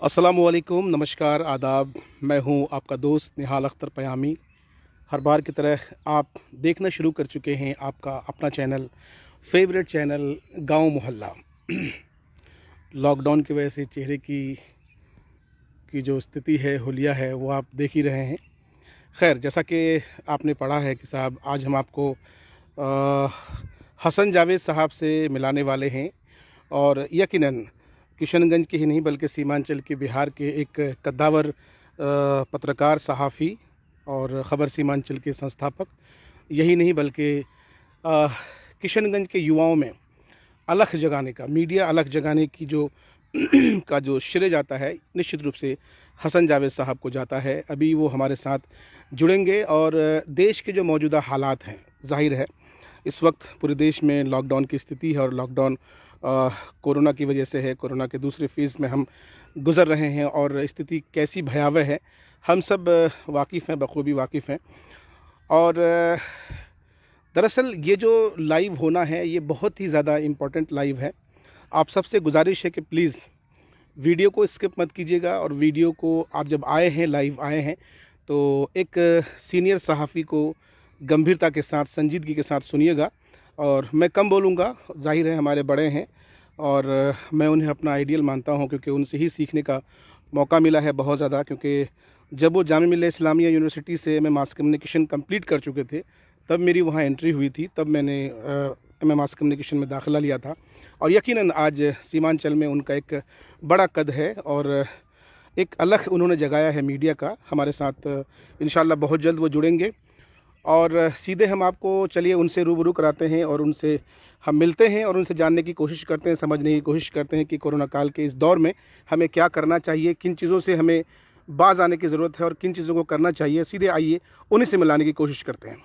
अस्सलामुअलैकुम, नमस्कार, आदाब। मैं हूं आपका दोस्त निहाल अख्तर पयामी। हर बार की तरह आप देखना शुरू कर चुके हैं आपका अपना चैनल, फेवरेट चैनल गांव मोहल्ला। लॉकडाउन की वजह से चेहरे की जो स्थिति है, हुलिया है, वो आप देख ही रहे हैं। खैर, जैसा कि आपने पढ़ा है कि साहब आज हम आपको अ, हसन जावेद साहब से मिलाने वाले हैं और यकीनन किशनगंज के ही नहीं बल्कि सीमांचल के बिहार के एक कद्दावर पत्रकार, सहाफ़ी और ख़बर सीमांचल के संस्थापक। यही नहीं बल्कि अ, किशनगंज के युवाओं में अलख जगाने का, मीडिया अलख जगाने की जो का जो श्रेय जाता है, निश्चित रूप से हसन जावेद साहब को जाता है। अभी वो हमारे साथ जुड़ेंगे और देश के जो मौजूदा हालात हैं, ज़ाहिर है इस वक्त पूरे देश में लॉकडाउन की स्थिति है और लॉकडाउन कोरोना की वजह से है। कोरोना के दूसरे फेज़ में हम गुज़र रहे हैं और स्थिति कैसी भयावह है, हम सब वाकिफ़ हैं, बखूबी वाकिफ़ हैं। और दरअसल ये जो लाइव होना है, ये बहुत ही ज़्यादा इम्पोर्टेंट लाइव है। आप सबसे गुजारिश है कि प्लीज़ वीडियो को स्किप मत कीजिएगा और वीडियो को आप जब आए हैं, लाइव आए हैं, तो एक सीनियर सहाफ़ी को गंभीरता के साथ, संजीदगी के साथ सुनिएगा। और मैं कम बोलूँगा, ज़ाहिर है हमारे बड़े हैं और मैं उन्हें अपना आइडियल मानता हूँ क्योंकि उनसे ही सीखने का मौका मिला है बहुत ज़्यादा। क्योंकि जब वो जामिया मिल्लिया इस्लामिया यूनिवर्सिटी से मैं मास कम्युनिकेशन कंप्लीट कर चुके थे, तब मेरी वहाँ एंट्री हुई थी, तब मैंने एमए मास कम्युनिकेशन में दाखिला लिया था। और यकीनन आज सीमांचल में उनका एक बड़ा कद है और एक अलग उन्होंने जगाया है मीडिया का। हमारे साथ इंशाल्लाह बहुत जल्द वो जुड़ेंगे और सीधे हम आपको चलिए उनसे रूबरू कराते हैं और उनसे हम मिलते हैं और उनसे जानने की कोशिश करते हैं, समझने की कोशिश करते हैं कि कोरोना काल के इस दौर में हमें क्या करना चाहिए, किन चीज़ों से हमें बाज आने की ज़रूरत है और किन चीज़ों को करना चाहिए। सीधे आइए उन्हीं से मिलाने की कोशिश करते हैं।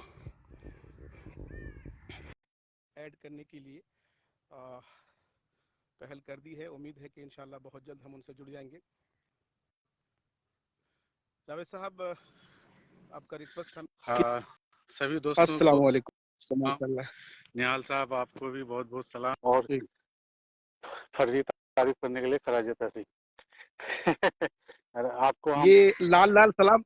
ऐड करने के लिए पहल कर दी है। उम्मीद है कि इंशाल्लाह बहुत जल्द हम उनसे जुड़ जाएंगे। जावेद साहब, आपका रिक्वेस्ट हम हाँ, सभी दोस्तों को अस्सलाम वालेकुम। हाँ, निहाल साहब आपको भी बहुत बहुत सलाम और जी। फर्जी तारीफ करने के लिए खराज तहसीन। अरे आपको हम ये लाल लाल सलाम,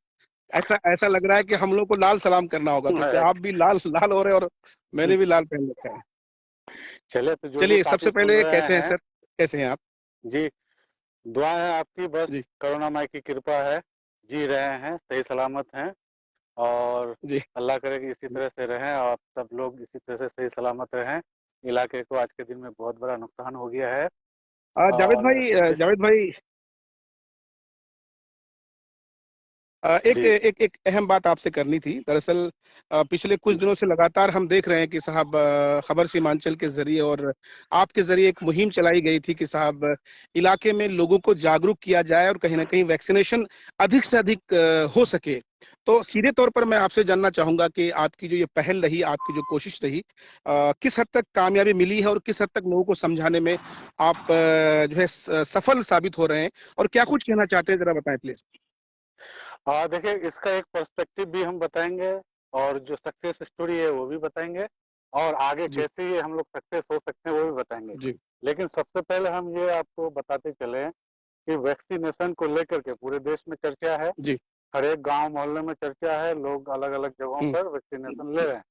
ऐसा ऐसा लग रहा है कि हम लोग को लाल सलाम करना होगा क्योंकि आप भी लाल लाल हो रहे हैं और मैंने भी लाल पहन रखा है। चले तो जो चलिए, सबसे टॉपिक सुन पहले रहे कैसे हैं हैं सर, कैसे हैं आप? जी, दुआ है आपकी, बस जी। करुणा माई की कृपा है, जी रहे हैं, सही सलामत हैं और जी। अल्लाह करे कि इसी तरह से रहें और सब लोग इसी तरह से सही सलामत रहें। इलाके को आज के दिन में बहुत बड़ा नुकसान हो गया है जावेद और भाई, इस जावेद भाई, एक जी एक एक अहम बात आपसे करनी थी। दरअसल पिछले कुछ दिनों से लगातार हम देख रहे हैं कि साहब खबर सीमांचल के जरिए और आपके जरिए एक मुहिम चलाई गई थी कि साहब इलाके में लोगों को जागरूक किया जाए और कहीं ना कहीं वैक्सीनेशन अधिक से अधिक हो सके। तो सीधे तौर पर मैं आपसे जानना चाहूंगा कि आपकी जो ये पहल रही, आपकी जो कोशिश रही, किस हद तक कामयाबी मिली है और किस हद तक लोगों को समझाने में आप जो है सफल साबित हो रहे हैं और क्या कुछ कहना चाहते हैं, जरा बताएं प्लीज। हाँ, देखिए इसका एक पर्सपेक्टिव भी हम बताएंगे और जो सक्सेस स्टोरी है वो भी बताएंगे और आगे जी। कैसे ये हम लोग सक्सेस हो सकते हैं वो भी बताएंगे। जी। लेकिन सबसे पहले हम ये आपको बताते चले कि वैक्सीनेशन को लेकर के पूरे देश में चर्चा है, जी। हर एक गांव मोहल्ले में चर्चा है, लोग अलग अलग जगहों हम्म। पर वैक्सीनेशन ले रहे हैं,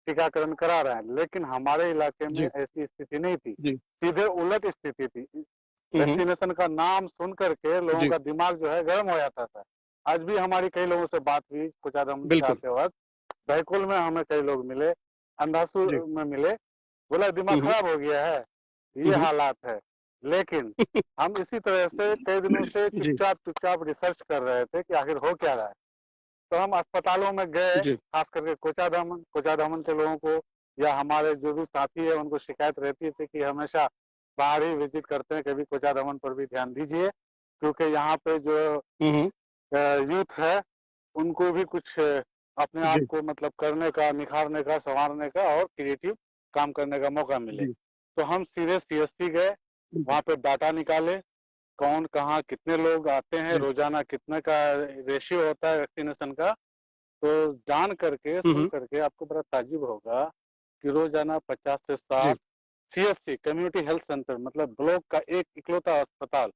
टीकाकरण करा रहे हैं। लेकिन हमारे इलाके में जी। ऐसी स्थिति नहीं थी, जी। सीधे उलट स्थिति थी। हम्म। वैक्सीनेशन का नाम सुन करके लोगों जी। का दिमाग जो है गर्म हो जाता था। आज भी हमारी कई लोगों से बात हुई कुचादम बिल्कुल। जाते वक्त, बैकुल में हमें कई लोग मिले, अंधासु जी। में मिले, बोला दिमाग हम्म। खराब हो गया है, ये हम्म। हालात है। लेकिन हम इसी तरह से कई दिनों से जी। चुपचाप चुपचाप रिसर्च कर रहे थे कि आखिर हो क्या रहा है। तो हम अस्पतालों में गए, जी। खास करके कोचाधामन के लोगों को या हमारे जो भी साथी है उनको शिकायत रहती थी कि हमेशा बाहर ही विजिट करते हैं, कभी कोचाधामन पर भी ध्यान दीजिए क्योंकि यहाँ पे जो हम्म। यूथ है उनको भी कुछ अपने आप जी। को मतलब करने का, निखारने का, संवारने का और क्रिएटिव काम करने का मौका मिले। जी। तो हम सीधे सीएससी गए, बिल्कुल। वहाँ पे डाटा निकाले, कौन कहाँ कितने लोग आते हैं, जी। रोजाना कितने का रेशियो होता है वैक्सीनेशन का। तो जान करके, सुन हम्म। करके आपको बड़ा ताज्जुब होगा कि रोजाना 50 से जी। 60 सीएससी कम्युनिटी हेल्थ सेंटर मतलब ब्लॉक का एक इकलौता अस्पताल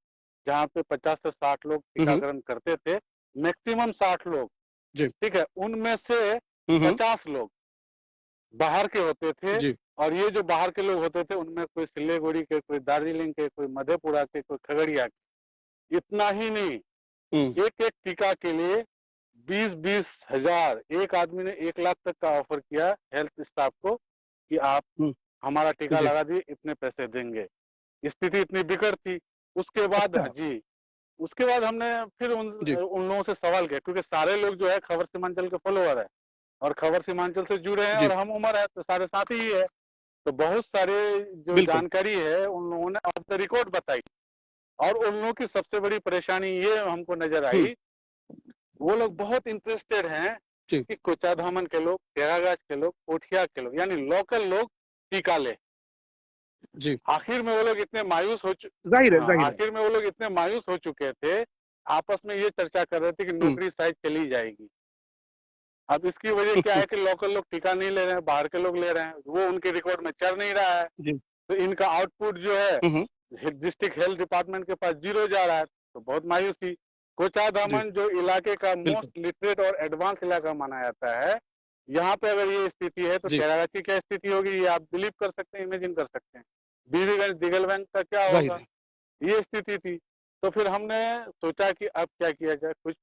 जहाँ पे 50 से 60 लोग टीकाकरण करते थे, मैक्सिमम 60 लोग, जी। ठीक है, उनमें से 50 लोग बाहर के होते थे। जी। और ये जो बाहर के लोग होते थे उनमें कोई सिलीगुड़ी के, कोई दार्जिलिंग के, कोई मधेपुरा के, कोई खगड़िया के। इतना ही नहीं, एक एक टीका के लिए 20-20 हजार, एक आदमी ने 1 लाख तक का ऑफर किया हेल्थ स्टाफ को कि आप हमारा टीका जी। लगा दिए, इतने पैसे देंगे। स्थिति इतनी बिकट थी। उसके बाद अच्छा। जी, उसके बाद हमने फिर जी। उन लोगों से सवाल किया, क्योंकि सारे लोग जो है खबर सीमांचल के फॉलोअर है और खबर सीमांचल से जुड़े हैं जी। और हम उम्र है तो सारे साथ ही है। तो बहुत सारे जो बिल्कुल। जानकारी है उन लोगों ने ऑफ द रिकॉर्ड बताई। और उन लोगों की सबसे बड़ी परेशानी ये हमको नजर आई, वो लोग बहुत इंटरेस्टेड हैं जी। कि कोचाधामन के लोग, टेरागाछ के लोग, कोठिया के लोग, यानी लोकल लोग टीका ले। जी। आखिर में वो लोग इतने मायूस हो जाहिर है, हाँ, जाहिर है। आखिर में वो लोग इतने मायूस हो चुके थे, आपस में ये चर्चा कर रहे थे कि नौकरी शायद चली जाएगी। अब इसकी वजह क्या है कि लोकल लोग टीका नहीं ले रहे हैं, बाहर के लोग ले रहे हैं, वो उनके रिकॉर्ड में चढ़ नहीं रहा है। जी। तो इनका आउटपुट जो है डिस्ट्रिक्ट हेल्थ डिपार्टमेंट के पास 0 जा रहा है। तो बहुत मायूसी। जी। कोचाधामन जो इलाके का बिल्कुल। मोस्ट लिटरेट और एडवांस इलाका माना जाता है, यहाँ पे अगर ये स्थिति है तो जी। केरला की क्या स्थिति होगी, ये आप बिलीव कर सकते हैं, इमेजिन कर सकते हैं। बीबीगंज दिगलबैंक का क्या जाहिर होगा, है। ये स्थिति थी। तो फिर हमने सोचा कि अब क्या किया जाए, कुछ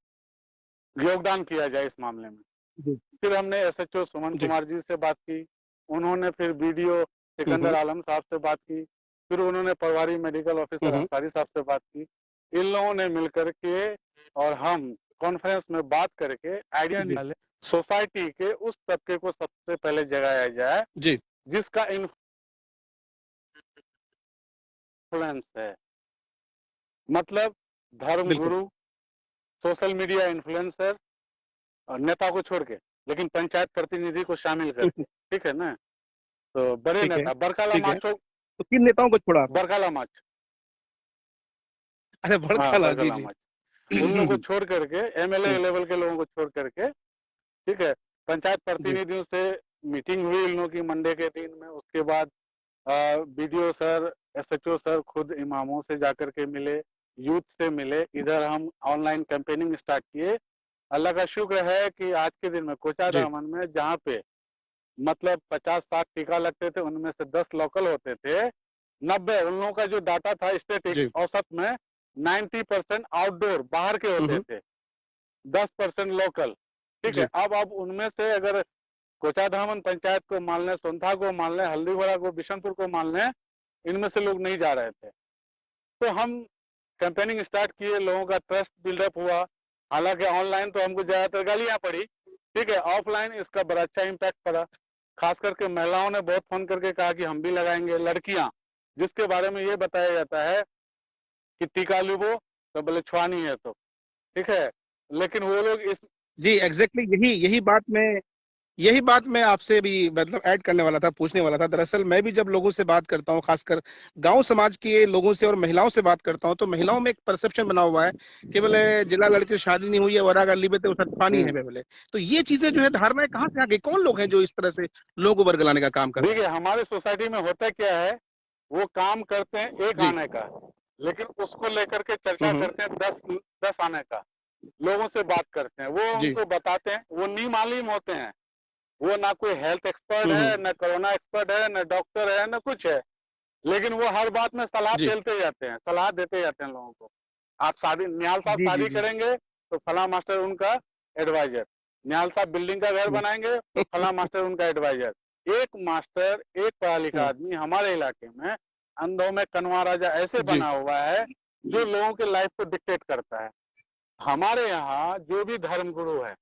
योगदान किया जाए इस मामले में। जी। फिर हमने एसएचओ सुमन जी। कुमार जी से बात की, उन्होंने फिर बीडीओ सिकंदर आलम साहब से बात की, फिर उन्होंने पटवारी मेडिकल ऑफिसर अंसारी साहब से बात की। इन लोगों ने मिलकर के और हम कॉन्फ्रेंस में बात करके आइडिया जी। निकाले, सोसाइटी के उस तबके को सबसे पहले जगाया जाए जी। जिसका इन्फ्लुएंस है, मतलब बिल्कुल। धर्मगुरु, सोशल मीडिया इन्फ्लुएंसर और नेता को छोड़ के, लेकिन पंचायत प्रतिनिधि को शामिल करके, ठीक है ना। तो बड़े ठीक है। नेता बरकाला ठीक है। माचो, तो किन नेताओं को छोड़ा आपने? बरकाला माच, अच्छा, हाँ भड़काला। जी, बरकाला जी। माच, उन लोगों को छोड़ करके, एमएलए हुँ। लेवल के लोगों को छोड़ करके, ठीक है, पंचायत जी। प्रतिनिधियों से मीटिंग हुई इन लोगों की मंडे के दिन में। उसके बाद बीडीओ सर, एसएचओ सर खुद इमामों से जाकर के मिले, यूथ से मिले। इधर हम ऑनलाइन कैंपेनिंग स्टार्ट किए। अल्लाह का शुक्र है कि आज के दिन में जी। कोचाधामन में जहाँ पे मतलब 50-60 टीका लगते थे, उनमें से 10 लोकल होते थे। 90 उन लोगों का जो डाटा था स्टैटिक, जी। औसत में 90% आउटडोर बाहर के हुँ, होते हुँ। थे, 10% लोकल। ठीक है, जी। अब उनमें से अगर कोचाधामन पंचायत को मान लें, सोनथा को मान लें, हल्दीघोड़ा को, बिशनपुर को मान लें, इनमें से लोग नहीं जा रहे थे। तो हम कैंपेनिंग स्टार्ट किए, लोगों का ट्रस्ट बिल्डअप हुआ। हालांकि ऑनलाइन तो हमको ज्यादातर गालियां पड़ी, ठीक है, ऑफलाइन इसका बड़ा अच्छा इम्पैक्ट पड़ा। खास करके महिलाओं ने बहुत फोन करके कहा कि हम भी लगाएंगे। लड़कियां, जिसके बारे में ये बताया जाता है कि टीका लुबो तो बोले छुआनी है, तो ठीक है, लेकिन वो लोग इस जी, एग्ज़ैक्टली यही बात मैं आपसे भी मतलब ऐड करने वाला था, पूछने वाला था। दरअसल मैं भी जब लोगों से बात करता हूँ, खासकर गाँव समाज के लोगों से और महिलाओं से बात करता हूँ, तो महिलाओं में एक परसेप्शन बना हुआ है कि बोले जिला लड़की शादी नहीं हुई है, वरागा लिबे तो पानी है बे बोले। तो ये चीजें जो है, धारणाएं कहाँ से आ गई? कौन लोग हैं जो इस तरह से लोगों को बरगलाने का काम कर रहे देखिए हैं? हमारे सोसाइटी में होता क्या है, वो काम करते हैं एक जी। आने का, लेकिन उसको लेकर के हुँ, चर्चा हुँ। करते हैं 10 आने का। लोगों से बात करते हैं, वो जी। उनको बताते हैं, वो नहीं मालूम होते हैं। वो ना कोई हेल्थ एक्सपर्ट हुँ, है, हुँ। ना कोरोना एक्सपर्ट है, ना डॉक्टर है, ना कुछ है, लेकिन वो हर बात में सलाह जी। देते जाते हैं, सलाह देते जाते हैं लोगों को। आप शादी, निहाल साहब जी, जी, शादी जी। करेंगे तो फला मास्टर उनका एडवाइजर, निहाल साहब बिल्डिंग का घर हुँ, बनाएंगे तो फला मास्टर उनका एडवाइजर। एक मास्टर, एक पढ़ा लिखा हुँ। आदमी हमारे इलाके में अंधों में कनवा राजा ऐसे जी। बना हुआ है जो लोगों के लाइफ को डिक्टेट करता है। हमारे यहाँ जो भी धर्मगुरु है,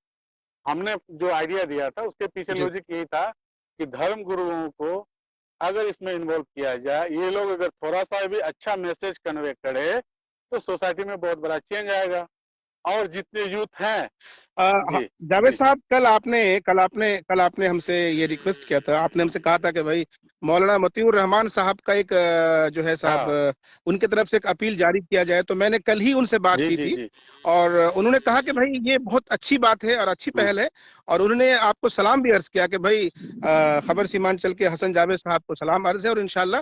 हमने जो आइडिया दिया था उसके पीछे जी। लॉजिक यही था कि धर्म गुरुओं को अगर इसमें इन्वॉल्व किया जाए, ये लोग अगर थोड़ा सा भी अच्छा मैसेज कन्वे करे तो सोसाइटी में बहुत बड़ा चेंज आएगा। और जितने यूथ हैं, हाँ, जी जावेद जी साहब, कल आपने हमसे ये रिक्वेस्ट किया था, आपने हमसे कहा था कि भाई मौलाना मतीउर रहमान साहब का एक जो है साहब, हाँ उनके तरफ से एक अपील जारी किया जाए। तो मैंने कल ही उनसे बात जी की जी थी जी और उन्होंने कहा कि भाई ये बहुत अच्छी बात है और अच्छी हम्म, पहल है। और उन्होंने आपको सलाम भी अर्ज किया कि भाई खबर सीमांचल के हसन जावेद साहब को सलाम अर्ज है और इंशाल्लाह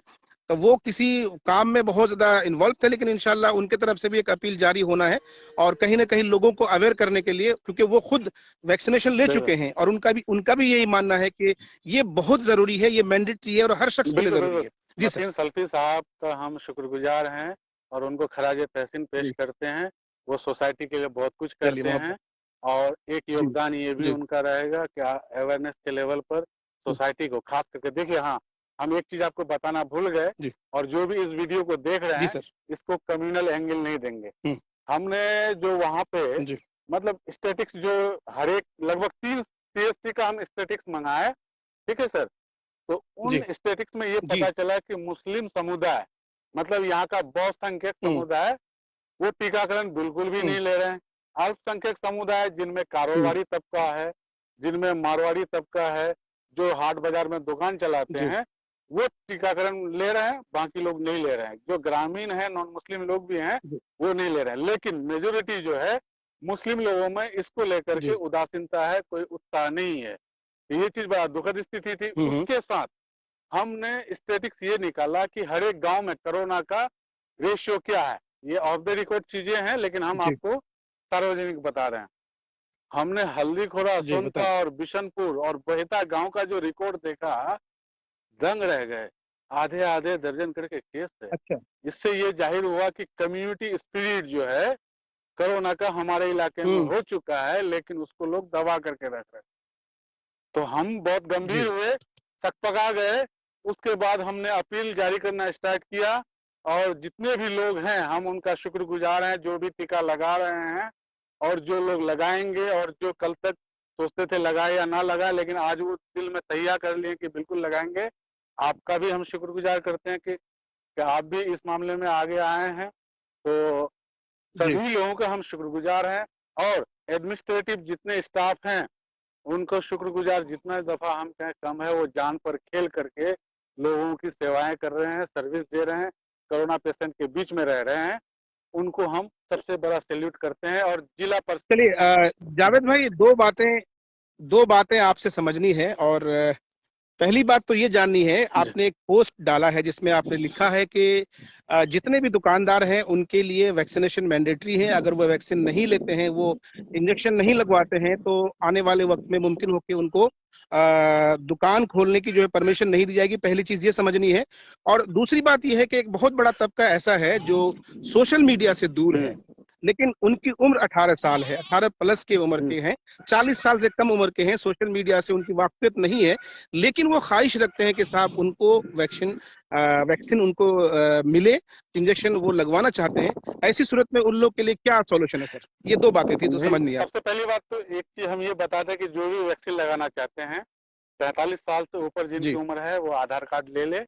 तो वो किसी काम में बहुत ज्यादा इन्वॉल्व थे, लेकिन इंशाल्लाह उनके तरफ से भी एक अपील जारी होना है और कहीं ना कहीं लोगों को अवेयर करने के लिए, क्योंकि वो खुद वैक्सीनेशन ले चुके हैं और उनका भी यही मानना है कि ये बहुत जरूरी है, ये मैंडेटरी है और हर शख्स के लिए बिल्कुल जरूरी बिल्कुल। है। जी सर। मतीन सल्फी साहब का हम शुक्रगुजार हैं और उनको खराज तहसीन पेश जी, करते हैं। वो सोसाइटी के लिए बहुत कुछ चलिए करते हैं मोहब्बत। और एक जी योगदान ये भी जी उनका रहेगा कि अवेयरनेस के लेवल पर सोसाइटी को खास करके देखिए। हाँ, हम एक चीज आपको बताना भूल गए, जी और जो भी इस वीडियो को देख रहे जी हैं सर। इसको कम्युनल एंगल नहीं देंगे। हम्म। हमने जो वहाँ पे जी मतलब स्टेटिक्स जो हर एक लगभग 3 CSC का हम स्टेटिक्स मंगाए, ठीक है सर। तो उन जी स्टेटिक्स में ये जी। पता चला कि मुस्लिम समुदाय, मतलब यहाँ का बहुसंख्यक हम्म समुदाय, वो टीकाकरण बिल्कुल भी हम्म नहीं ले रहे हैं। अल्पसंख्यक समुदाय जिनमें हम्म। कारोबारी तबका है, जिनमें मारवाड़ी तबका है, जो हाट बाजार में दुकान चलाते जी हैं, वो टीकाकरण ले रहे हैं, बाकी लोग नहीं ले रहे हैं। जो ग्रामीण है, नॉन मुस्लिम लोग भी हैं, जी वो नहीं ले रहे हैं। लेकिन मेजोरिटी जो है मुस्लिम लोगों में इसको लेकर के जी। उदासीनता है, कोई उत्साह नहीं है। ये चीज बड़ा दुखद स्थिति थी। हम्म। उसके साथ हमने स्टेटिक्स ये निकाला कि हर एक गांव में कोरोना का रेशियो क्या है। ये ऑफ द रिकॉर्ड चीजें हैं, लेकिन हम जी आपको सार्वजनिक बता रहे हैं। हमने हल्दीखोरा, जी सोनका बताएं। और बिशनपुर और बहेता गांव का जो रिकॉर्ड देखा, दंग रह गए। आधे आधे दर्जन करके केस है। अच्छा। इससे ये जाहिर हुआ कि कम्युनिटी स्पिरिट जो है कोरोना का हमारे इलाके में हम्म। हो चुका है, लेकिन उसको लोग दबा करके रख रहे हैं। तो हम बहुत गंभीर जी हुए, सकपका गए। उसके बाद हमने अपील जारी करना स्टार्ट किया, और जितने भी लोग हैं हम उनका शुक्रगुजार हैं, जो भी टीका लगा रहे हैं और जो लोग लगाएंगे, और जो कल तक सोचते थे लगाए या ना लगाए, लेकिन आज वो दिल में तैयार कर लिए कि बिल्कुल लगाएंगे। आपका भी हम शुक्रगुजार करते हैं कि आप भी इस मामले में आगे आए हैं। तो जी। सभी लोगों का हम शुक्रगुजार हैं, और एडमिनिस्ट्रेटिव जितने स्टाफ हैं उनको शुक्रगुजार जितना दफा हम कहें कम है। वो जान पर खेल करके लोगों की सेवाएं कर रहे हैं, सर्विस दे रहे हैं, कोरोना पेशेंट के बीच में रह रहे हैं। उनको हम सबसे बड़ा सैल्यूट करते हैं। और जिला पर चलिए जावेद भाई, दो बातें आपसे समझनी है। और पहली बात तो ये जाननी है, आपने एक पोस्ट डाला है जिसमें आपने लिखा है कि जितने भी दुकानदार हैं उनके लिए वैक्सीनेशन मैंडेटरी है। अगर वो वैक्सीन नहीं लेते हैं, वो इंजेक्शन नहीं लगवाते हैं, तो आने वाले वक्त में मुमकिन हो कि उनको दुकान खोलने की जो है परमिशन नहीं दी जाएगी। पहली चीज ये समझनी है। और दूसरी बात ये है कि एक बहुत बड़ा तबका ऐसा है जो सोशल मीडिया से दूर है, लेकिन उनकी उम्र 18 साल है, 18 प्लस की उम्र के हैं, 40 साल से कम उम्र के हैं, सोशल मीडिया से उनकी वाकफियत नहीं है, लेकिन वो ख्वाहिश रखते हैं कि साहब उनको वैक्सीन उनको मिले, इंजेक्शन वो लगवाना चाहते हैं। ऐसी सूरत में उन लोग के लिए क्या सॉल्यूशन है सर? ये दो बातें थी तो जी, समझनी है आप। सबसे पहली बात तो एक चीज हम ये बताते हैं कि जो भी वैक्सीन लगाना चाहते हैं, 45 साल से ऊपर जिनकी जी। उम्र है, वो आधार कार्ड ले ले।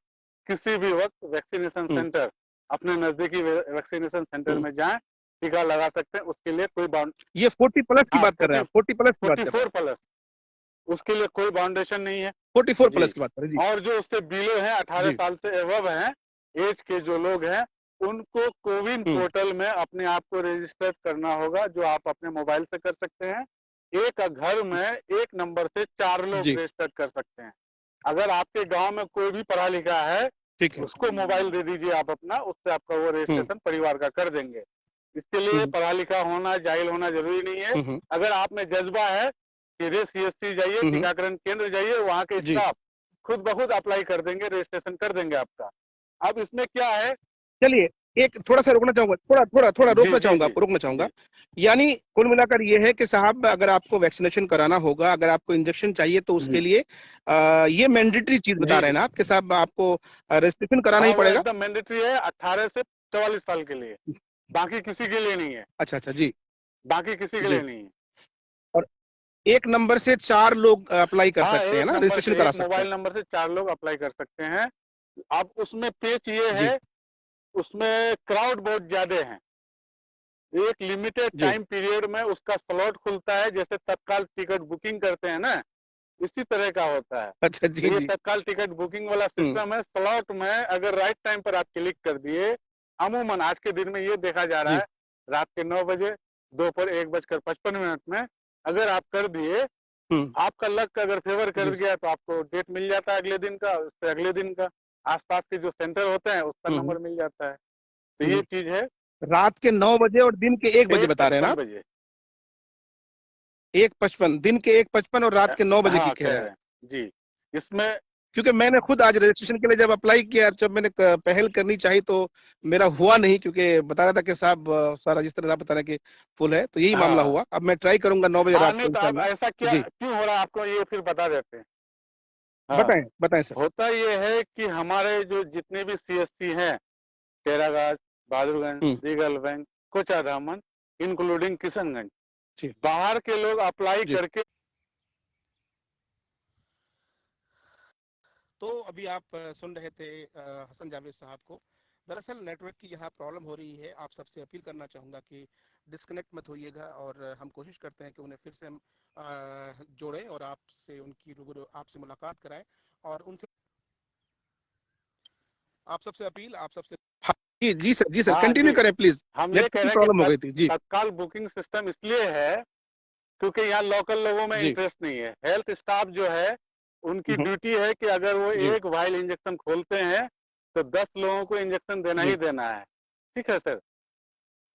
किसी भी वक्त वैक्सीनेशन हम्म सेंटर, अपने नजदीकी वैक्सीनेशन सेंटर हम्म। में जाएं, टीका लगा सकते हैं। उसके लिए कोई बाउंड ये 40 प्लस की हाँ, बात कर रहे हैं आप? 40 प्लस की बात कर रहे 44 प्लस, उसके लिए कोई बाउंडेशन नहीं है। हैं? 44 जी। प्लस की बात कर रहे हैं जी। और जो उससे बिलो हैं, 18 जी। साल से एवब हैं, एज के जो लोग हैं, उनको कोविन हम्म। पोर्टल में अपने आप को रजिस्टर करना होगा, जो आप अपने मोबाइल से कर सकते हैं। एक घर में एक नंबर से 4 लोग जी रजिस्टर कर सकते हैं। अगर आपके गांव में कोई भी पढ़ा लिखा है, ठीक है। उसको मोबाइल दे दीजिए आप अपना, उससे आपका वो हम्म रजिस्ट्रेशन परिवार का कर देंगे। इसके लिए हम्म पढ़ा लिखा होना, जाहिल होना जरूरी नहीं है। हम्म अगर आप में जज्बा है, सीधे CSC जाइए, हम्म। टीकाकरण केंद्र जाइए, वहाँ के जी। स्टाफ खुद ब खुद अप्लाई कर देंगे, रजिस्ट्रेशन कर देंगे आपका। अब इसमें क्या है? चलिए, एक थोड़ा सा रोकना चाहूंगा, थोड़ा थोड़ा थोड़ा जी रोकना जी चाहूंगा, जी आपको रोकना चाहूंगा। जी यानी कुल मिलाकर ये है कि साहब, अगर आपको वैक्सीनेशन कराना होगा, अगर आपको इंजेक्शन चाहिए, तो उसके जी लिए ये मैंडेटरी चीज बता जी रहे हैं जी। ना आप कि साहब आपको रजिस्ट्रेशन कराना हाँ, ही वो पड़ेगा। एकदम मैंडेटरी है, 18 से 44 साल के लिए। बाकी किसी के लिए नहीं है। अच्छा अच्छा। जी बाकी किसी के लिए जी। नहीं है। और एक नंबर से 4 लोग अप्लाई कर हाँ, सकते हैं एक ना, नंबर रजिस्ट्रेशन से, करा एक सकते मोबाइल हैं। नंबर से 4 लोग अप्लाई कर सकते हैं। अब उसमें पेच ये जी है, उसमें क्राउड बहुत ज्यादा है। एक लिमिटेड जी। टाइम पीरियड में उसका स्लॉट खुलता है, जैसे तत्काल टिकट बुकिंग करते हैं ना, इसी तरह का होता है। अच्छा। तो जी ये जी। तत्काल टिकट बुकिंग वाला हम्म सिस्टम है। स्लॉट में अगर राइट टाइम पर आप क्लिक कर दिए, अमूमन आज के दिन में ये देखा जा रहा जी। है, रात के 9 बजे, दोपहर 1:55 में अगर आप कर दिए, हम्म। आपका लक अगर फेवर कर जी गया तो आपको डेट मिल जाता है अगले दिन का, उससे अगले दिन का। आसपास के जो सेंटर होते हैं उसका नंबर मिल जाता है। तो ये चीज है। रात के 9 बजे और दिन के 1 बजे बता रहे हैं ना 1:55 आप? बजे। 1:55, दिन के 1:55 और रात के 9 बजे की हाँ कह कह रहे रहे हैं। हैं जी। इसमें क्योंकि मैंने खुद आज रजिस्ट्रेशन के लिए जब अप्लाई किया, जब मैंने पहल करनी चाहिए तो मेरा हुआ नहीं, क्योंकि बता रहा था कि साहब सारा जिस तरह आप बता रहे हैं कि फुल है, तो यही मामला हाँ हुआ। अब मैं ट्राई करूंगा 9 बजे हाँ, रात नहीं को तो अब इंशाल्लाह। ऐसा क्या जी, क्यों हो रहा है आपको ये फिर बता देते हैं। हाँ, बताएं बताएं सर। होता ये है कि हमारे जो जितने भी सीएससी हैं, टेरागाज, बहादुरगंज, हम्म। दीगलबैंक, कोचाधामन, इंक्लूडिंग किशनगंज, जी बाहर के लोग अप्लाई जी। करके। तो अभी आप सुन रहे थे हसन जावेद साहब को। दरअसल नेटवर्क की यहाँ प्रॉब्लम हो रही है। आप सबसे अपील करना चाहूँगा कि डिस्कनेक्ट मत होइएगा, और हम कोशिश करते हैं कि उन्हें फिर से हम जोड़ें और आपसे उनकी रूबरू आपसे मुलाकात कराएं, और उनसे आप सबसे अपील, आप सबसे। हाँ, जी जी सर, जी सर, हाँ कंटिन्यू जी, करें प्लीज। हम ये कह नेटवर्क की रहे हैं कि प्रॉब्लम हो गई थी जी। तत्काल बुकिंग सिस्टम इसलिए है क्योंकि यहाँ लोकल लोगों में जी। इंटरेस्ट नहीं है। हेल्थ स्टाफ जो है उनकी हम्म, ड्यूटी है कि अगर वो जी। एक वाइल इंजेक्शन खोलते हैं तो 10 लोगों को इंजेक्शन देना ही जी देना है। ठीक है सर।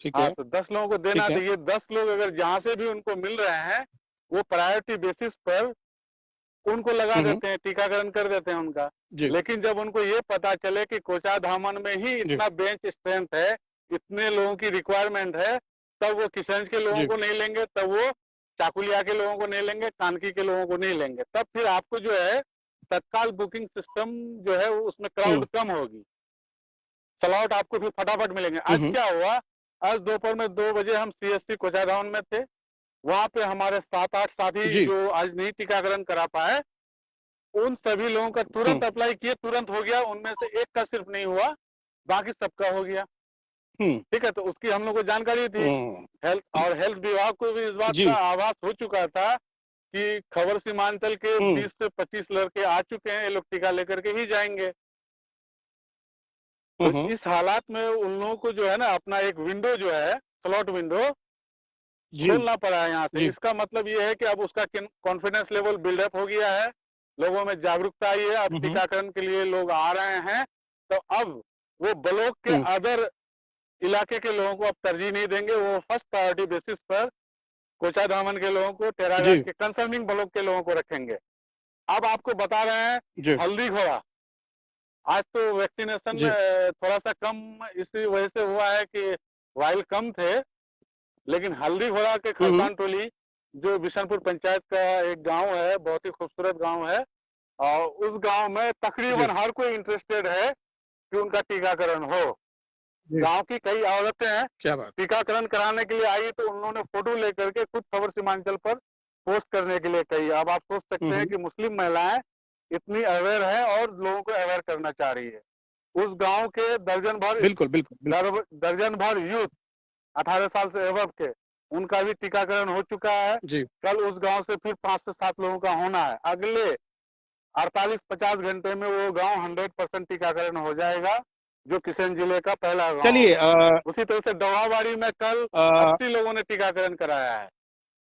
ठीक हाँ, है। तो 10 लोगों को देना, ठीक तो है। ये 10 लोग अगर जहां से भी उनको मिल रहे हैं वो प्रायोरिटी बेसिस पर उनको लगा हम्म। देते हैं, टीकाकरण कर देते हैं उनका। जी लेकिन जब उनको ये पता चले कि कोचाधामन में ही जी इतना बेंच स्ट्रेंथ है, इतने लोगों की रिक्वायरमेंट है, तब वो किशनगंज के लोगों जी। को नहीं लेंगे, तब वो चाकुलिया के लोगों को नहीं लेंगे, कानकी के लोगों को नहीं लेंगे। तब फिर आपको जो है तत्काल बुकिंग सिस्टम जो है उसमें क्राउड हम्म कम होगी, स्लॉट आपको फिर फटाफट मिलेंगे। आज हम्म। क्या हुआ, आज दोपहर में 2 बजे हम सीएससी कोचाधामन में थे। वहां पे हमारे 7-8 साथी जी। जो आज नहीं टीकाकरण करा पाए, उन सभी लोगों का हम्म तुरंत अप्लाई किए, तुरंत हो गया। उनमें से एक का सिर्फ नहीं हुआ, बाकी सबका हो गया। हम्म ठीक है, तो उसकी हम लोग को जानकारी थी। हम्म। हेल्थ विभाग को भी इस बात का जी। आभास हो चुका था कि खबर सीमांचल के हम्म 20 से 25 लड़के आ चुके हैं, ये लोग टीका लेकर के ही जाएंगे। तो हम्म। इस हालात में उन लोगों को जो है ना अपना एक विंडो जो है, स्लॉट विंडो जी खोलना पड़ा है यहाँ से। जी। इसका मतलब ये है कि अब उसका कॉन्फिडेंस लेवल बिल्डअप हो गया है, लोगों में जागरूकता आई है, अब हम्म टीकाकरण के लिए लोग आ रहे हैं। तो अब वो ब्लॉक के हम्म। अदर इलाके के लोगों को अब तरजीह नहीं देंगे, वो फर्स्ट प्रायोरिटी बेसिस पर कोचाधामन के लोगों को, टेरागाज जी के कंसर्निंग ब्लॉक के लोगों को रखेंगे। अब आपको बता रहे हैं जी हल्दी घोड़ा। आज तो वैक्सीनेशन जी। थोड़ा सा कम इसी वजह से हुआ है कि वाइल कम थे, लेकिन हल्दी घोड़ा के हम्म खरसान टोली जो बिशनपुर पंचायत का एक गांव है, बहुत ही खूबसूरत गांव है, और उस गांव में जी तकरीबन हर कोई इंटरेस्टेड है कि उनका टीकाकरण हो। जी। गांव की कई औरतें क्या बात। टीकाकरण कराने के लिए आई तो उन्होंने फोटो लेकर के खुद खबर सीमांचल पर पोस्ट करने के लिए कही। अब आप सोच सकते हैं कि मुस्लिम महिलाएं इतनी अवेयर है और लोगों को अवेयर करना चाह रही है। उस गांव के बिल्कुल बिल्कुल बिल्कुल। दर्जन भर यूथ 18 साल से एबव के, उनका भी टीकाकरण हो चुका है। जी कल उस गांव से फिर 5 से 7 लोगों का होना है। अगले 48-50 घंटे में वो गांव 100% टीकाकरण हो जाएगा, जो किशनगंज जिले का पहला गांव चलिए होगा। उसी तरह से डवाबाड़ी में कल अ, 80 लोगों ने टीकाकरण कराया है।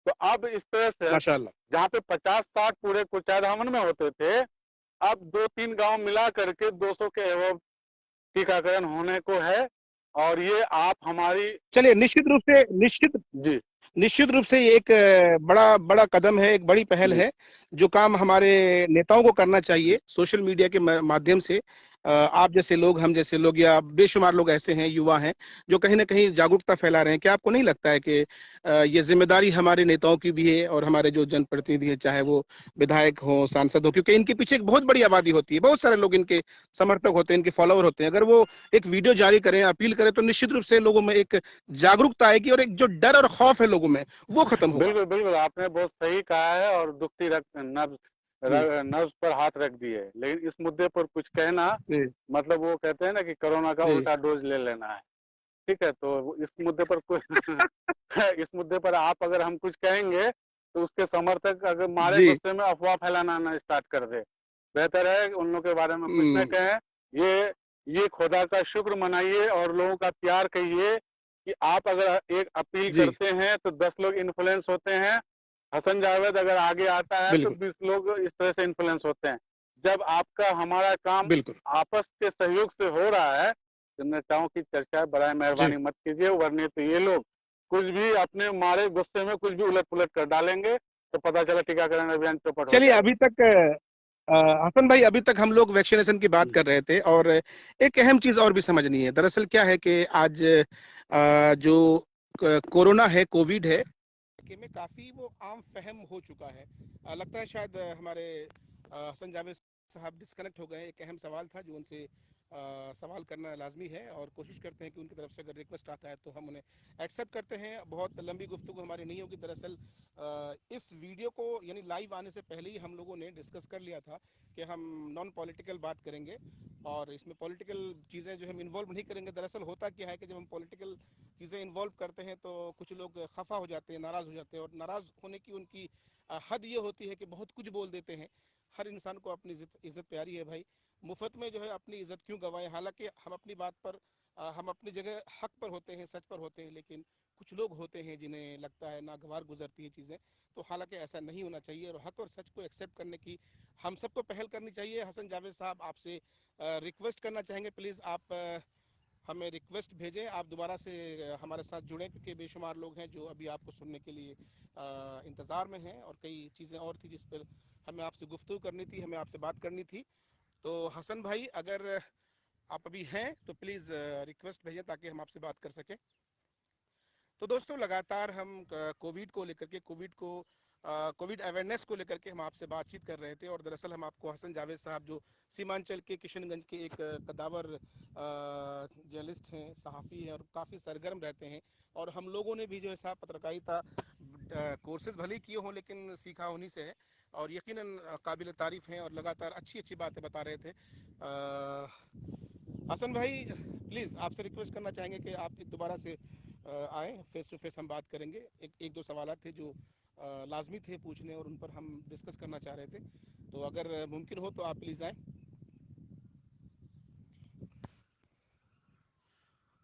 तो अब इस तरह से माशाल्लाह। जहाँ पे 50-60 पूरे कोचाधामन में होते थे, अब 2-3 गांव मिला करके 200 के एवं टीकाकरण होने को है। और ये आप हमारी चलिए, निश्चित रूप से जी निश्चित रूप से ये एक बड़ा बड़ा कदम है, एक बड़ी पहल जी है, जो काम हमारे नेताओं को करना चाहिए सोशल मीडिया के माध्यम से। आप जैसे लोग, हम जैसे लोग, या बेशुमार लोग ऐसे हैं, युवा हैं, जो कहीं ना कहीं जागरूकता फैला रहे हैं। क्या आपको नहीं लगता है कि ये जिम्मेदारी हमारे नेताओं की भी है, और हमारे जो जनप्रतिनिधि है, चाहे वो विधायक हो, सांसद हो, क्योंकि इनके पीछे एक बहुत बड़ी आबादी होती है, बहुत सारे लोग इनके समर्थक होते हैं, इनके फॉलोअर होते हैं। अगर वो एक वीडियो जारी करें, अपील करें, तो निश्चित रूप से लोगों में एक जागरूकता आएगी, और एक जो डर और खौफ है लोगों में, वो खत्म होगा। बिल्कुल बिल्कुल, आपने बहुत सही कहा है और दुखती जी नब्ज पर हाथ रख दिए। लेकिन इस मुद्दे पर कुछ कहना, जी मतलब वो कहते हैं ना कि कोरोना का जी। उल्टा डोज ले लेना है। ठीक है, तो इस मुद्दे पर कुछ इस मुद्दे पर आप अगर हम कुछ कहेंगे तो उसके समर्थक अगर मारे जी। गुस्से में अफवाह फैलाना ना स्टार्ट कर दे। बेहतर है कि उन लोगों के बारे में कुछ न कहें। ये ये खुदा का शुक्र मनाइए और लोगों का प्यार कहिए कि आप अगर एक अपील जी करते हैं तो 10 लोग इन्फ्लुएंस होते हैं। हसन जावेद अगर आगे आता है तो बिल्कुल। 20 लोग इस तरह से इन्फ्लुएंस होते हैं। जब आपका हमारा काम बिल्कुल। आपस के सहयोग से हो रहा है, तो नेताओं की चर्चा बराए जी। मेहरबानी मत कीजिए, वरने तो ये लोग कुछ भी अपने मारे गुस्से में कुछ भी उलट-पुलट कर डालेंगे, तो पता चला टीकाकरण अभियान चौपट हो चलिए जाएगा। अभी तक हसन भाई, अभी तक हम लोग वैक्सीनेशन की बात कर रहे थे और एक अहम चीज और भी समझनी है। दरअसल क्या है कि आज जो कोरोना है, कोविड है, कि में काफी वो आम फहम हो चुका है। लगता है शायद हमारे हसन जावेद साहब डिस्कनेक्ट हो गए। एक अहम सवाल था जो उनसे सवाल करना लाजमी है और कोशिश करते हैं कि उनकी तरफ से अगर रिक्वेस्ट आता है तो हम उन्हें एक्सेप्ट करते हैं। बहुत लंबी गुफ्तगू हमारी नहीं होगी। दरअसल इस वीडियो को यानी लाइव आने से पहले ही हम लोगों ने डिस्कस कर लिया था कि हम नॉन पॉलिटिकल बात करेंगे और इसमें पॉलिटिकल चीज़ें जो हम इन्वॉल्व नहीं करेंगे। दरअसल होता क्या है कि जब हम पॉलिटिकल चीज़ें इन्वॉल्व करते हैं तो कुछ लोग खफा हो जाते हैं, नाराज़ हो जाते हैं और नाराज़ होने की उनकी हद ये होती है कि बहुत कुछ बोल देते हैं। हर इंसान को अपनी इज्जत प्यारी है भाई, मुफ्त में जो है अपनी इज्जत क्यों गंवाएं। हालांकि हम अपनी बात पर हम अपनी जगह हक पर होते हैं, सच पर होते हैं, लेकिन कुछ लोग होते हैं जिन्हें लगता है नागवार गुजरती है चीज़ें। तो हालांकि ऐसा नहीं होना चाहिए और हक और सच को एक्सेप्ट करने की हम सबको पहल करनी चाहिए। हसन जावेद साहब, आपसे रिक्वेस्ट करना चाहेंगे, प्लीज़ आप हमें रिक्वेस्ट भेजें, आप दोबारा से हमारे साथ जुड़ें, क्योंकि बेशुमार लोग हैं जो अभी आपको सुनने के लिए इंतज़ार में हैं और कई चीज़ें और थी जिस पर हमें आपसे गुफ्तगू करनी थी, हमें आपसे बात करनी थी। तो हसन भाई, अगर आप अभी हैं तो प्लीज़ रिक्वेस्ट भेजें ताकि हम आपसे बात कर सकें। तो दोस्तों, लगातार हम कोविड को लेकर के कोविड अवेयरनेस को लेकर के हम आपसे बातचीत कर रहे थे और दरअसल हम आपको हसन जावेद साहब, जो सीमांचल के किशनगंज के एक कदावर जर्नलिस्ट हैं, सहाफ़ी हैं और काफ़ी सरगर्म रहते हैं, और हम लोगों ने भी जो है साहब पत्रकारिता कोर्सेज भले किए हों लेकिन सीखा उन्हीं से है और यकीनन काबिल तारीफ़ हैं और लगातार अच्छी अच्छी बातें बता रहे थे। हसन भाई, प्लीज़ आपसे रिक्वेस्ट करना चाहेंगे कि आप दोबारा से आए, फेस टू फेस हम बात करेंगे। एक दो सवाल थे जो लाजमी थे पूछने और उन पर हम डिस्कस करना चाह रहे थे, तो अगर मुमकिन हो तो आप प्लीज़ आएँ।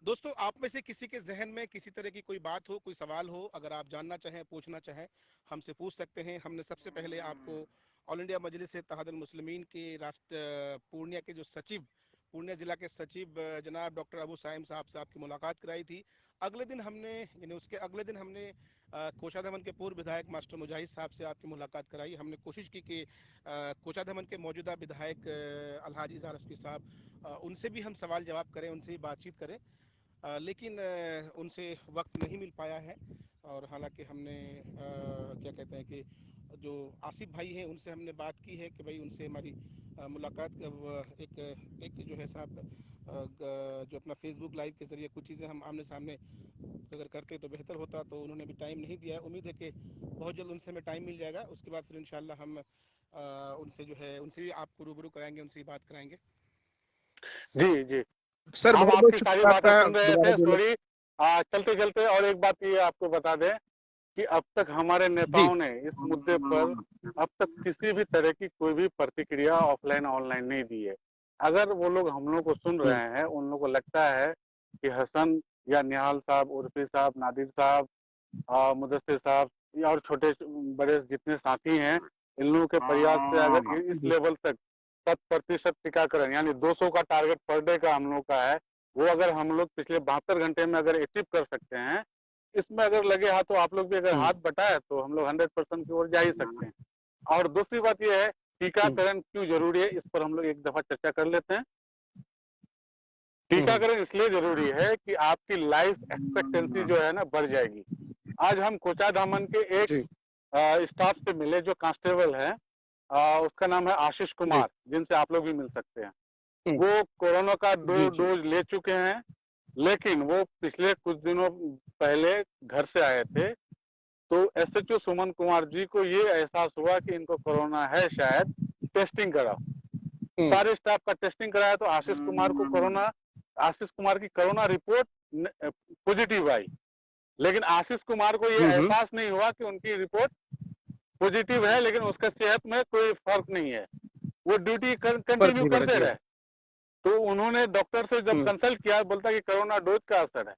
दोस्तों, आप में से किसी के जहन में किसी तरह की कोई बात हो, कोई सवाल हो, अगर आप जानना चाहें, पूछना चाहें, हमसे पूछ सकते हैं। हमने सबसे पहले आपको ऑल इंडिया मजलिस इत्तेहादुल मुस्लिमीन के राष्ट्र पूर्णिया के जो सचिव, पूर्णिया जिला के सचिव जनाब डॉक्टर अबू साइम साहब से आपकी मुलाकात कराई थी। अगले दिन हमने यानी उसके अगले दिन हमने कोचाधमन के पूर्व विधायक मास्टर मुजाहिद साहब से आपकी मुलाकात कराई। हमने कोशिश की कि कोचाधमन के मौजूदा विधायक अलहाज इज़हार रश्की साहब, उनसे भी हम सवाल जवाब करें, उनसे ही बातचीत करें, लेकिन उनसे वक्त नहीं मिल पाया है। और हालांकि हमने क्या कहते हैं कि जो आसिफ भाई हैं उनसे हमने बात की है कि भाई उनसे हमारी मुलाकात एक जो है साहब जो अपना फेसबुक लाइव के ज़रिए कुछ चीज़ें हम आमने सामने अगर करते तो बेहतर होता, तो उन्होंने भी टाइम नहीं दिया है। उम्मीद है कि बहुत जल्द उनसे हमें टाइम मिल जाएगा, उसके बाद फिर इंशाल्लाह हम उनसे जो है उनसे भी आपको रूबरू कराएंगे, उनसे ही बात कराएंगे। जी, जी। सर, हम बहुत बहुत आपकी सारी शुक्रिया बातें आपका सुन रहे दोबारा थे, जुड़ने। सॉरी। चलते-चलते और एक बात ये आपको बता दें कि अब तक हमारे जी। नेताओं ने इस मुद्दे पर अब तक किसी भी तरह की कोई भी प्रतिक्रिया ऑफलाइन ऑनलाइन नहीं दी है। अगर वो लोग हम लोग को सुन रहे हैं, उन लोगों को लगता है कि हसन या निहाल साहब, उर्फी साहब, नादिर साहब, मुदस्सिर साहब या और छोटे बड़े जितने साथी हैं, इन लोगों के प्रयास से अगर इस जी। लेवल तक 100% टीकाकरण यानी 200 का टारगेट पर डे का हम लोग का है, वो अगर हम लोग पिछले 72 घंटे में अगर अचीव कर सकते हैं, इसमें अगर लगे हाथ तो आप लोग भी अगर हाथ बटाए तो हम लोग 100% की ओर जा ही सकते हैं। और दूसरी बात यह है, टीकाकरण क्यों जरूरी है, इस पर हम लोग एक दफा चर्चा कर लेते हैं। टीकाकरण इसलिए जरूरी है कि आपकी लाइफ एक्सपेक्टेंसी जो है ना बढ़ जाएगी। आज हम कोचाधामन के एक जी। स्टाफ से मिले जो कांस्टेबल है, उसका नाम है आशीष जी। कुमार, जिनसे आप लोग भी मिल सकते हैं। हम्म, वो कोरोना का जी। दो जी। डोज ले चुके हैं, लेकिन वो पिछले कुछ दिनों पहले घर से आए थे। तो एसएचओ सुमन कुमार जी को ये एहसास हुआ कि इनको कोरोना है, शायद टेस्टिंग कराओ। हम्म, सारे स्टाफ का टेस्टिंग कराया तो आशीष कुमार की कोरोना रिपोर्ट पॉजिटिव आई, लेकिन आशीष कुमार को ये हम्म, एहसास नहीं हुआ कि उनकी रिपोर्ट पॉजिटिव है, लेकिन उसका सेहत में कोई फर्क नहीं है। वो ड्यूटी फर्क कंटिन्यू नहीं पड़ा। करते जी। रहे। तो उन्होंने डॉक्टर से जब हम्म, कंसल्ट किया, बोलता कि कोरोना डोज का असर है।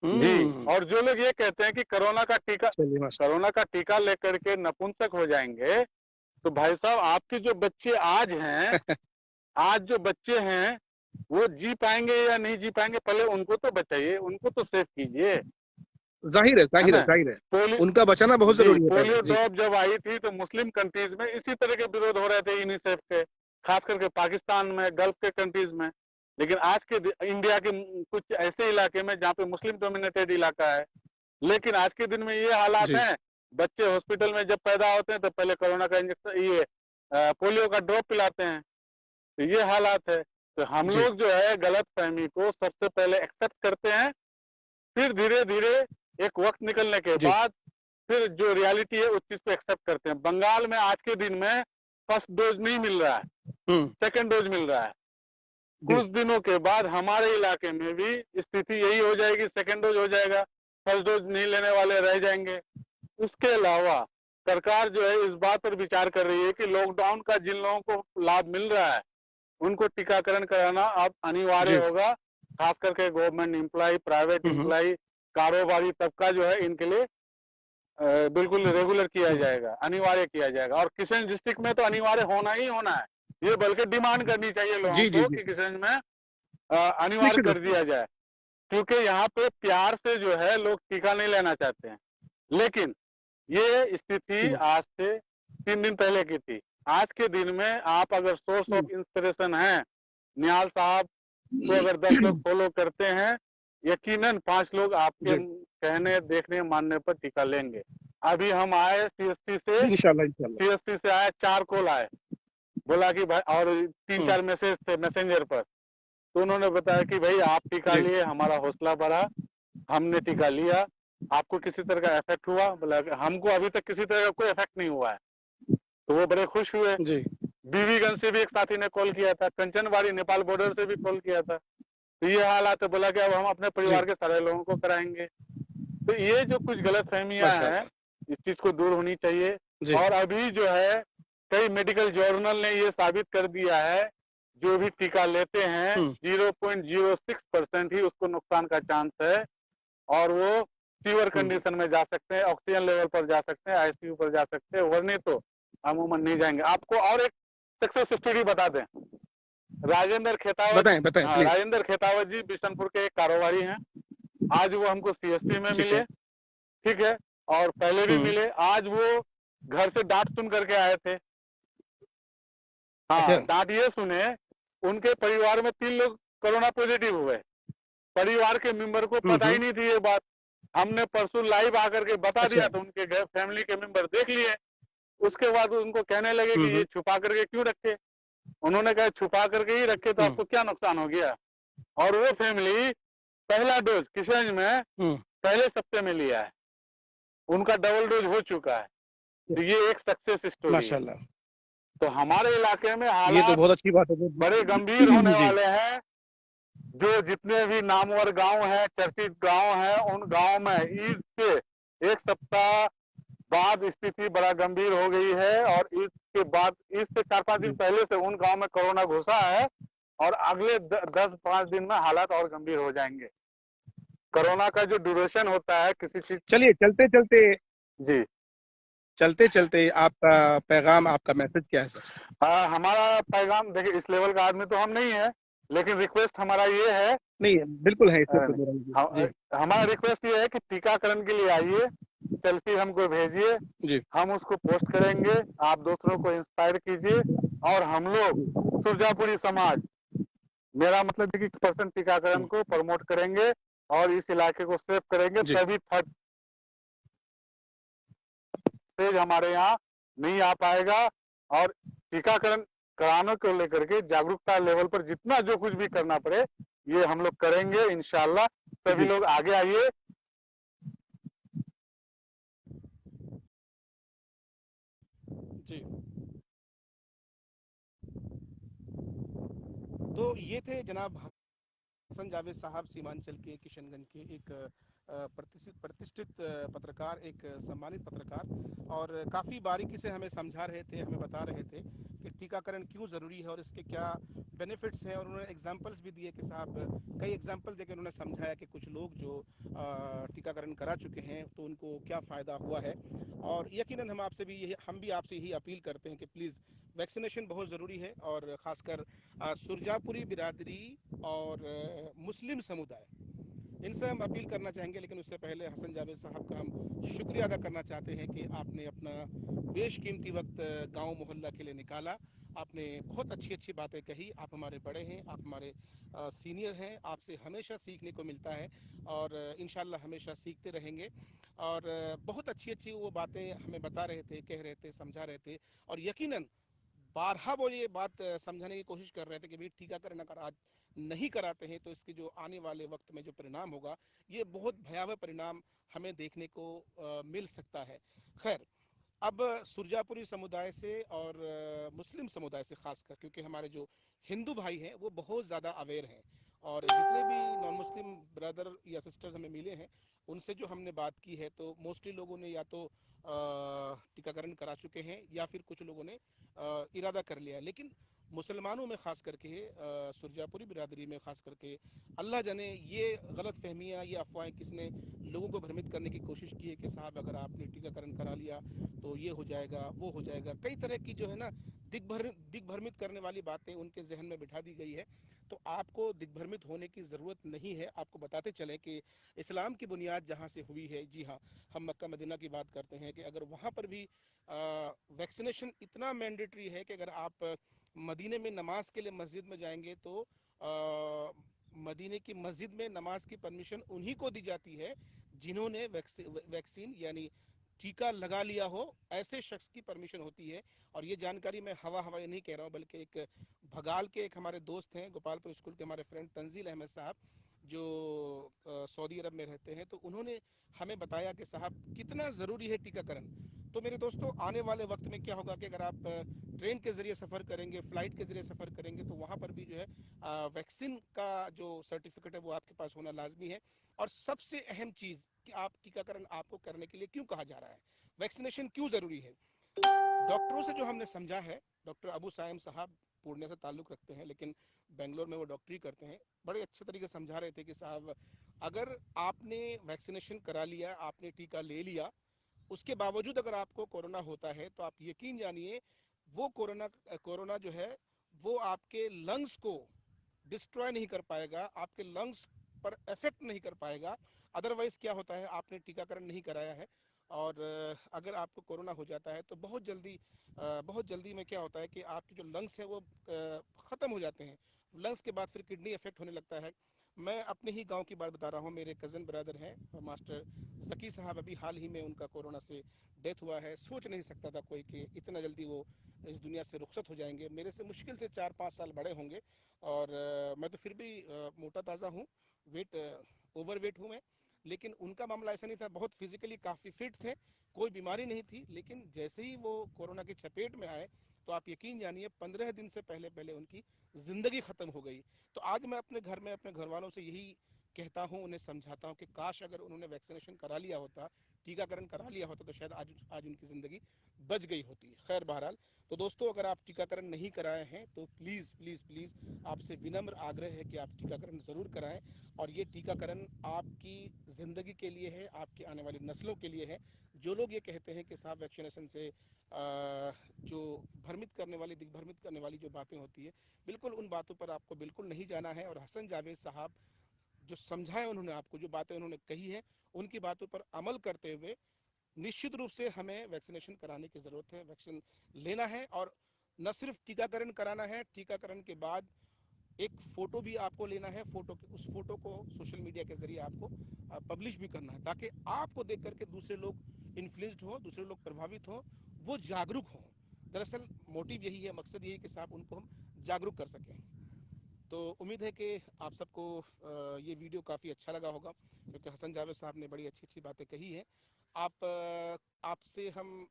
जी। हम्म। और जो लोग ये कहते हैं कि चलिए, मास्टर। कोरोना का टीका लेकर के नपुंसक हो जाएंगे, तो भाई साहब आपके जो बच्चे आज हैं, आज जो बच्चे हैं वो जी पाएंगे या नहीं जी पाएंगे, पहले उनको तो बचाइए, उनको तो सेव कीजिए, जाहिर है, है जाहिर है, ना। जाहिर है। पोलियो, उनका बचाना बहुत जी ज़रूरी है पहले। पोलियो जी, ड्रॉप जब आई थी तो मुस्लिम कंट्रीज में इसी तरह के विरोध हो रहे थे यूनिसेफ के, खास करके पाकिस्तान में, गल्फ के कंट्रीज में। लेकिन आज के इंडिया के कुछ ऐसे इलाके में जहाँ पे मुस्लिम डोमिनेटेड इलाका है, लेकिन आज के दिन में ये हालात जी, हैं, बच्चे हॉस्पिटल में जब पैदा होते हैं तो पहले कोरोना का इंजेक्शन, ये पोलियो का ड्रॉप पिलाते हैं। तो ये हालात है। तो हम जी, लोग जो है गलत फहमी को सबसे पहले एक्सेप्ट करते हैं, फिर धीरे धीरे एक वक्त निकलने के जी। बाद फिर जो रियलिटी है उस चीज को एक्सेप्ट करते हैं। बंगाल में आज के दिन में फर्स्ट डोज नहीं मिल रहा है, हुँ, सेकंड डोज मिल रहा है। जी, कुछ दिनों के बाद हमारे इलाके में भी स्थिति यही हो जाएगी, सेकंड डोज हो जाएगा, फर्स्ट डोज नहीं लेने वाले रह जाएंगे। उसके अलावा सरकार जो है इस बात पर विचार कर रही है कि लॉकडाउन का जिन लोगों को लाभ मिल रहा है उनको टीकाकरण कराना अब अनिवार्य जी। होगा, खास करके गवर्नमेंट एम्प्लॉय, प्राइवेट हुँ, हुँ। एम्प्लॉय, कारोबारी तबका जो है इनके लिए बिल्कुल रेगुलर किया हुँ। जाएगा, अनिवार्य किया जाएगा। और किशनगंज डिस्ट्रिक्ट में तो अनिवार्य होना ही होना है, ये बल्कि डिमांड करनी चाहिए लोगों जी, जी, को जी। कि किशनगंज में अनिवार्य निश्चित रूप कर से। दिया जाए, क्योंकि यहाँ पे प्यार से जो है लोग टीका नहीं लेना चाहते हैं। लेकिन ये स्थिति हुँ, आज से 3 दिन पहले की थी। आज के दिन में आप अगर सोर्स हुँ। ऑफ इंस्पिरेशन है, निहाल साहब को अगर 10 लोग फॉलो करते हैं, यकीनन 5 लोग आपके जी, कहने, देखने, मानने पर टीका लेंगे। अभी हम आए इंशाल्लाह, इंशाल्लाह। सीएससी से आए, 4 कॉल आए, बोला कि भाई, और हुँ, 3-4 मैसेज थे मैसेंजर पर। तो उन्होंने बताया कि भाई आप टीका जी, लिए, हमारा हौसला बढ़ा, हमने टीका लिया, आपको किसी तरह का इफेक्ट हुआ? बोला कि हमको अभी तक किसी तरह का कोई इफेक्ट नहीं हुआ है। तो वो बड़े खुश हुए। जी, बीबीगंज से भी एक साथी ने कॉल किया था, कंचनबाड़ी नेपाल बॉर्डर से भी कॉल किया था। तो ये हालात है, बोला कि अब हम अपने जी, परिवार के सारे लोगों को कराएंगे। तो ये जो कुछ गलत फहमियां हैं, माशाअल्लाह। इस चीज को दूर होनी चाहिए। जी, और अभी जो है कई मेडिकल जर्नल ने ये साबित कर दिया है, जो भी टीका लेते हैं हुँ, 0.06% ही उसको नुकसान का चांस है, और वो सीवर हुँ। कंडीशन में जा सकते हैं, ऑक्सीजन लेवल पर जा सकते हैं, आईसीयू पर जा सकते हैं, वरने तो अमूमन नहीं जाएंगे। आपको और एक सक्सेस स्टोरी बता दें, राजेंद्र खेतावत। बताएँ, बताएँ हाँ, प्लीज़। राजेंद्र खेतावत जी बिशनपुर के एक कारोबारी हैं। आज वो हमको सीएससी में ठीक है। मिले, ठीक है, और पहले भी हुँ, मिले। आज वो घर से डांट सुन करके आए थे। हाँ, अच्छा। डांट ये सुने, उनके परिवार में 3 लोग कोरोना पॉजिटिव हुए। परिवार के मेंबर को हुँ, पता ही हुँ। नहीं थी ये बात। हमने परसों लाइव आकर के बता अच्छा। दिया, तो उनके घर फैमिली के मेंबर देख लिए। उसके बाद उनको कहने लगे हुँ, कि ये हुँ, छुपा करके क्यों रखे? उन्होंने कहा छुपा करके ही रखे तो हुँ, आपको क्या नुकसान हो गया? और वो फैमिली पहला डोज किशनगंज में हुँ। पहले सप्ते में लिया है, उनका डबल डोज हो चुका है। तो ये एक सक्सेस स्टोरी है। माशाअल्लाह। तो हमारे इलाके में ये तो हालात बहुत अच्छी बात है बड़े गंभीर जो होने जी, वाले हैं। जो जितने भी नामवर गांव हैं, चर्चित गांव हैं, उन गांव में ईद से 1 सप्ताह बाद स्थिति बड़ा गंभीर हो गई है, और ईद के बाद, ईद से 4-5 दिन जी। पहले से उन गांव में कोरोना घुसा है, और अगले 10-5 दिन में हालात और गंभीर हो जाएंगे। कोरोना का जो ड्यूरेशन होता है किसी चीज, चलिए चलते-चलते जी, चलते-चलते आपका पैगाम, आपका मैसेज क्या है सर? हमारा पैगाम देखिए, इस लेवल का आदमी तो हम नहीं है, लेकिन रिक्वेस्ट हमारा ये है, नहीं, बिल्कुल है, इसमें अ, कोई दो राय नहीं। हम- जी, हमारा रिक्वेस्ट ये है कि टीकाकरण के लिए आइए, सेल्फी हमको भेजिए, जी, हम उसको पोस्ट करेंगे, आप दूसरों को इंस्पायर कीजिए, और हम लोग जी, सुरजापुरी समाज, मेरा मतलब है कि % टीकाकरण हुँ, को प्रमोट करेंगे और इस इलाके को सेव करेंगे, जी, तभी थर्ड फेज हमारे यहाँ नहीं आ पाएगा। और टीकाकरण कराने को लेकर के जागरूकता लेवल पर जितना जो कुछ भी करना पड़े, ये हम लोग करेंगे इंशाल्लाह। सभी जी, लोग आगे आइए। जी। तो ये थे जनाब हसन जावेद साहब, सीमांचल के किशनगंज के एक प्रतिष्ठित प्रतिष्ठित पत्रकार, एक सम्मानित पत्रकार, और काफ़ी बारीकी से हमें समझा रहे थे, हमें बता रहे थे कि टीकाकरण क्यों ज़रूरी है और इसके क्या बेनिफिट्स हैं, और उन्होंने एग्जांपल्स भी दिए कि साहब कई एग्जांपल देकर उन्होंने समझाया कि कुछ लोग जो टीकाकरण करा चुके हैं तो उनको क्या फ़ायदा हुआ है। और यकीनन हम भी आपसे यही अपील करते हैं कि प्लीज़ वैक्सीनेशन बहुत ज़रूरी है, और ख़ासकर सुरजापुरी बिरादरी और मुस्लिम समुदाय, इनसे हम अपील करना चाहेंगे। लेकिन उससे पहले हसन जावेद साहब का हम शुक्रिया अदा करना चाहते हैं कि आपने अपना बेशकीमती वक्त गांव मोहल्ला के लिए निकाला। आपने बहुत अच्छी अच्छी बातें कही। आप हमारे बड़े हैं, आप हमारे सीनियर हैं, आपसे हमेशा सीखने को मिलता है, और इंशाल्लाह हमेशा सीखते रहेंगे। और बहुत अच्छी अच्छी वो बातें हमें बता रहे थे, कह रहे थे, समझा रहे थे, और यकीनन बारहा वो ये बात समझाने की कोशिश कर रहे थे कि भाई टीकाकरण अगर आज नहीं कराते हैं तो इसके जो आने वाले वक्त में जो परिणाम होगा, ये बहुत भयावह परिणाम हमें देखने को मिल सकता है। खैर, अब सुरजापुरी समुदाय से और मुस्लिम समुदाय से खासकर, क्योंकि हमारे जो हिंदू भाई हैं वो बहुत ज़्यादा अवेयर हैं, और जितने भी नॉन मुस्लिम ब्रदर या सिस्टर्स हमें मिले हैं उनसे जो हमने बात की है, तो मोस्टली लोगों ने या तो टीकाकरण करा चुके हैं या फिर कुछ लोगों ने इरादा कर लिया है। लेकिन मुसलमानों में ख़ास करके सुरजापुरी बिरादरी में ख़ास करके अल्लाह जाने ये गलत फहमियाँ, ये अफवाहें किसने लोगों को भ्रमित करने की कोशिश की है कि साहब अगर आपने टीकाकरण करा लिया तो ये हो जाएगा, वो हो जाएगा। कई तरह की जो है ना दिग्भ्रमित करने वाली बातें उनके जहन में बिठा दी गई है। तो आपको दिग्भ्रमित होने की ज़रूरत नहीं है। आपको बताते चलें कि इस्लाम की बुनियाद जहाँ से हुई है, जी हाँ, हम मक्का मदीना की बात करते हैं, कि अगर वहाँ पर भी वैक्सीनेशन इतना मैंडेटरी है कि अगर आप मदीने में नमाज के लिए मस्जिद में जाएंगे तो मदीने की मस्जिद में नमाज की परमिशन उन्हीं को दी जाती है जिन्होंने वैक्सीन यानी टीका लगा लिया हो, ऐसे शख्स की परमिशन होती है। और ये जानकारी मैं हवा नहीं कह रहा हूँ, बल्कि एक भगाल के एक हमारे दोस्त हैं, गोपालपुर स्कूल के हमारे फ्रेंड तंजील अहमद साहब, जो सऊदी अरब में रहते हैं, तो उन्होंने हमें बताया कि साहब कितना ज़रूरी है टीकाकरण। तो मेरे दोस्तों, आने वाले वक्त में क्या होगा कि अगर आप ट्रेन के ज़रिए सफ़र करेंगे, फ़्लाइट के ज़रिए सफ़र करेंगे, तो वहाँ पर भी जो है वैक्सीन का जो सर्टिफिकेट है वो आपके पास होना लाजमी है। और सबसे अहम चीज़ कि आप टीकाकरण आपको करने के लिए क्यों कहा जा रहा है, वैक्सीनेशन क्यों ज़रूरी है। डॉक्टरों से जो हमने समझा है, डॉक्टर अबू साइम साहब पूर्णिया से ताल्लुक़ रखते हैं लेकिन बेंगलोर में वो डॉक्टरी करते हैं, बड़े अच्छे तरीके से समझा रहे थे कि साहब अगर आपने वैक्सीनेशन करा लिया, आपने टीका ले लिया, उसके बावजूद अगर आपको कोरोना होता है तो आप यकीन जानिए वो कोरोना जो है वो आपके लंग्स को डिस्ट्रॉय नहीं कर पाएगा, आपके लंग्स पर इफेक्ट नहीं कर पाएगा। अदरवाइज क्या होता है, आपने टीकाकरण नहीं कराया है और अगर आपको कोरोना हो जाता है तो बहुत जल्दी में क्या होता है कि आपके जो लंग्स है वो ख़त्म हो जाते हैं। लंग्स के बाद फिर किडनी इफेक्ट होने लगता है। मैं अपने ही गांव की बात बता रहा हूं, मेरे कज़न ब्रदर हैं मास्टर सकी साहब, अभी हाल ही में उनका कोरोना से डेथ हुआ है। सोच नहीं सकता था कोई कि इतना जल्दी वो इस दुनिया से रुखसत हो जाएंगे। मेरे से मुश्किल से 4-5 साल बड़े होंगे, और मैं तो फिर भी मोटा ताज़ा हूँ, ओवर वेट हूँ मैं। लेकिन उनका मामला ऐसा नहीं था, बहुत फिजिकली काफ़ी फिट थे, कोई बीमारी नहीं थी। लेकिन जैसे ही वो कोरोना की चपेट में आए तो आप यकीन जानिए 15 दिन से पहले उनकी ज़िंदगी ख़त्म हो गई। तो आज मैं अपने घर में अपने घर वालों से यही कहता हूँ, उन्हें समझाता हूँ कि काश अगर उन्होंने वैक्सीनेशन करा लिया होता, टीकाकरण करा लिया होता, तो शायद आज उनकी ज़िंदगी बच गई होती। खैर बहरहाल, तो दोस्तों, अगर आप टीकाकरण नहीं कराए हैं तो प्लीज़ प्लीज़ प्लीज़ आपसे विनम्र आग्रह है कि आप टीकाकरण ज़रूर कराएं। और ये टीकाकरण आपकी ज़िंदगी के लिए है, आपकी आने वाली नस्लों के लिए है। जो लोग ये कहते हैं कि साहब वैक्सीनेशन से जो दिग्भ्रमित करने वाली जो बातें होती है, बिल्कुल उन बातों पर आपको बिल्कुल नहीं जाना है। और हसन जावेद साहब जो समझाए उन्होंने आपको, जो बातें उन्होंने कही है, उनकी बातों पर अमल करते हुए निश्चित रूप से हमें वैक्सीनेशन कराने की ज़रूरत है, वैक्सीन लेना है। और न सिर्फ टीकाकरण कराना है, टीकाकरण के बाद एक फ़ोटो भी आपको लेना है। उस फोटो को सोशल मीडिया के ज़रिए आपको पब्लिश भी करना है, ताकि आपको देख करके दूसरे लोग इन्फ्लुएंस्ड हों, दूसरे लोग प्रभावित हों, वो जागरूक हों। दरअसल मोटिव यही है, मकसद यही है कि साहब उनको हम जागरूक कर सकें। तो उम्मीद है कि आप सबको ये वीडियो काफ़ी अच्छा लगा होगा, क्योंकि हसन जावेद साहब ने बड़ी अच्छी अच्छी बातें कही हैं। आपसे हम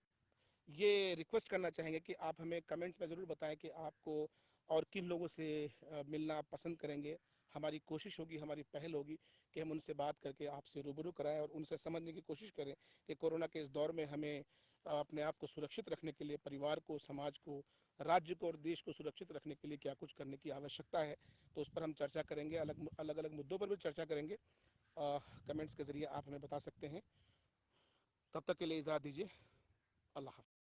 ये रिक्वेस्ट करना चाहेंगे कि आप हमें कमेंट्स में ज़रूर बताएं कि आपको और किन लोगों से मिलना आप पसंद करेंगे। हमारी कोशिश होगी, हमारी पहल होगी कि हम उनसे बात करके आपसे रूबरू कराएं और उनसे समझने की कोशिश करें कि कोरोना के इस दौर में हमें अपने आप को सुरक्षित रखने के लिए परिवार को, समाज को, राज्य को और देश को सुरक्षित रखने के लिए क्या कुछ करने की आवश्यकता है। तो उस पर हम चर्चा करेंगे, अलग अलग मुद्दों पर भी चर्चा करेंगे। कमेंट्स के ज़रिए आप हमें बता सकते हैं। तब तक के लिए इजाज़त दीजिए। अल्लाह हाफ़िज़।